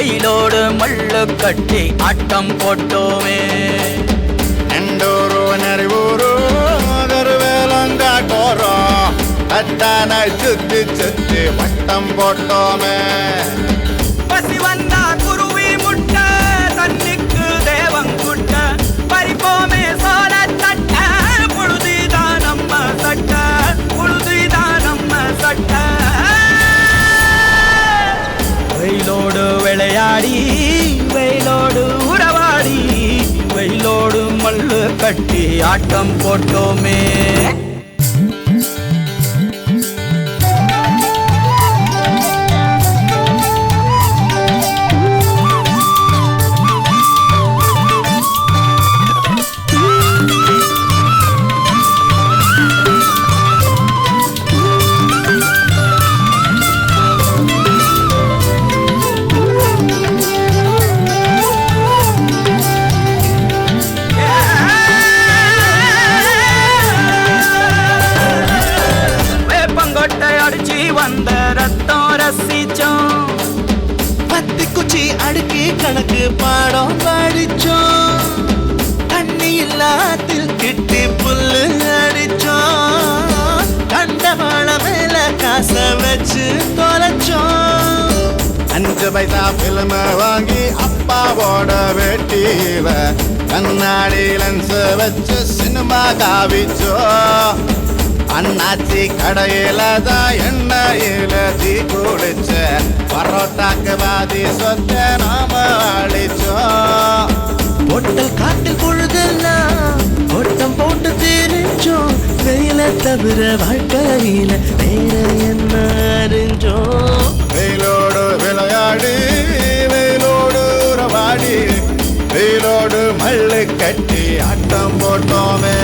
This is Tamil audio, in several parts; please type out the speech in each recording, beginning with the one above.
வெயிலோடு மல்லு கட்டி ஆட்டம் போட்டோமே. எண்டூரு நெறிவூரு கருவேலங்காட்டோரம் தட்டான சுத்தி சுத்தி வட்டம் போட்டோமே. பசி வந்தா குருவி முட்ட தண்ணிக்கு தேவங்குட்ட பறிப்போமே சோழ தட்ட புழுதிதான் நம்ம சட்ட புழுதிதான் நம்ம சட்ட. வெயிலோடு விளையாடி வெயிலோடு உறவாடி வெயிலோடு மல்லு கட்டி ஆட்டம் போட்டோமே. வந்த ரத்தம் ரசிச்சோம், பத்தி குச்சி அடுக்கி கணக்கு பாடம் படிச்சோம், தண்ணி இல்லாத்தில் கிட்டி புல்லு அடிச்சோம், கண்டவாள மேல காச வச்சு தொலைச்சோம். 5 பைசா பிலிம வாங்கி அப்பாவோட வெட்டியில கண்ணாடி லென்ஸ் வச்சு சினிமா காவிச்சோம். அண்ணாச்சி கடையில தான் எண்ணெயில தீ குளிச்ச பரோட்டாக்கு பாதி சொத்த நாம அழிச்சோம். பொட்டல் காட்டில் பொழுதெல்லாம் ஓட்டம் போட்டு தெரிஞ்சோம், வெயில தவிர வாழ்க்கையில வேற என்ன அறிஞ்சோம். வெயிலோடு விளையாடி வெயிலோடு உறவாடி வெயிலோடு மல்லு கட்டி ஆட்டம் போட்டோமே.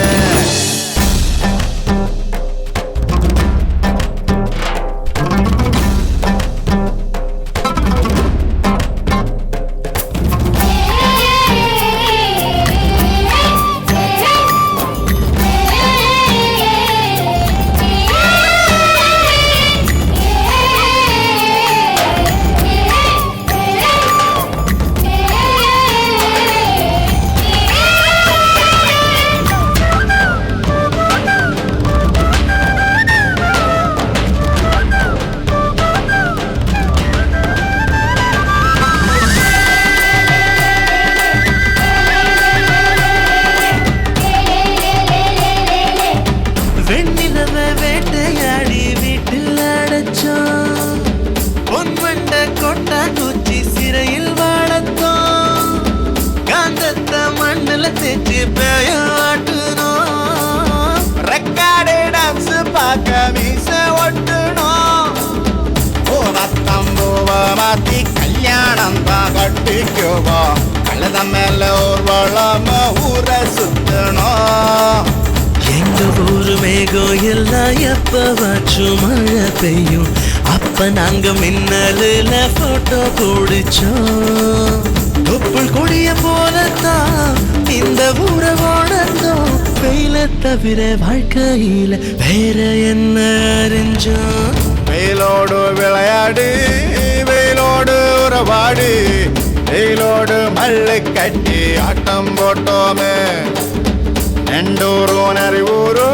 வேட்டையாடி வீட்டில் அடைச்சோம், பொன்வண்ட கொட்டா குச்சி சிறையில் வாழத்தோம், காந்தத்தை மண்ணில் தேய்ச்சி பேயாட்டுனோம், ரெக்கார்டு டான்ஸ் பார்க்க மீச ஒட்டுனோம். பூவத்தம்பூவ மாத்தி கல்யாணம் தான் கட்டிக்குவோம், கழுத மேல ஊர்வலம் ஊரை சுத்தணும். எங்க ஊரு மேகம் எல்லாம் எப்பவாச்சும் மழை பெய்யும், அப்ப நாங்க மின்னலுல போட்டோ பிடிச்சோம். தொப்புள் கொடிய போலத்தான் இந்த ஊரை ஓடத்தோம், வெயில தவிர வாழ்க்கையில வேற என்ன அறிஞ்சோம். வெயிலோடு விளையாடி வெயிலோடு உறவாடி வெயிலோடு மல்லு கட்டி ஆட்டம் போட்டோமே. எண்டூரு நெறிவூரு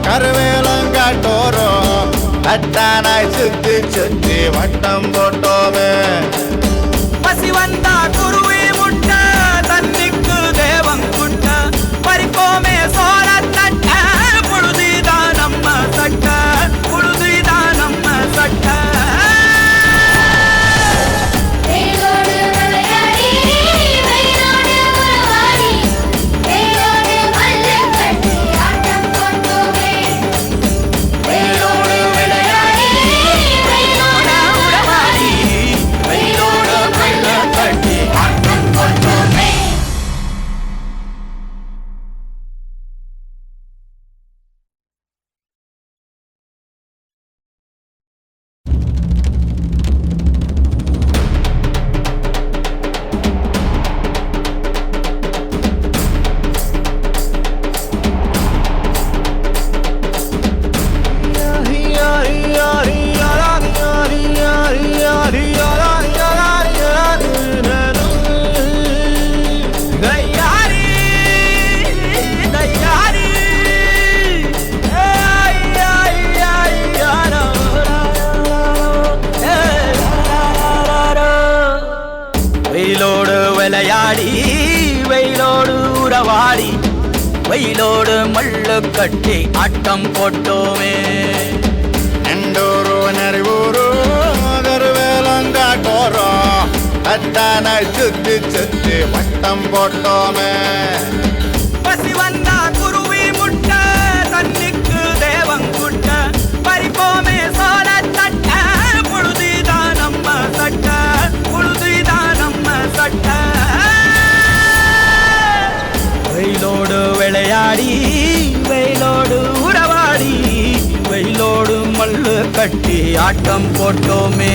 கருவேலங்காட்டோரம் தட்டானாய் சுத்தி சுத்தி வட்டம் போட்டோமே. பசி வந்தா குருவி முட்ட தண்ணிக்கு தேவங்குட்ட பறிப்போமே சோழ தட்ட புழுதிதான் நம்ம சட்ட புழுதிதான் நம்ம சட்ட. ஆட்டம் வெயிலோடு மல்லு கட்டி ஆட்டம் போட்டோமே எண்டூரு நெறிவூரு கருவேலங்காட்டோரம் தட்டானாய் சுத்தி சுத்தி வட்டம் போட்டோமே பசி வந்தா குருவி முட்ட தண்ணிக்கு தேவங்குட்ட பறிப்போமே சோழ தட்ட புழுதிதான் நம்ம சட்ட புழுதிதான் நம்ம சட்ட வெயிலோடு விளையாடி வெயிலோடு உறவாடி வெயிலோடு மல்லு கட்டி ஆட்டம் போட்டோமே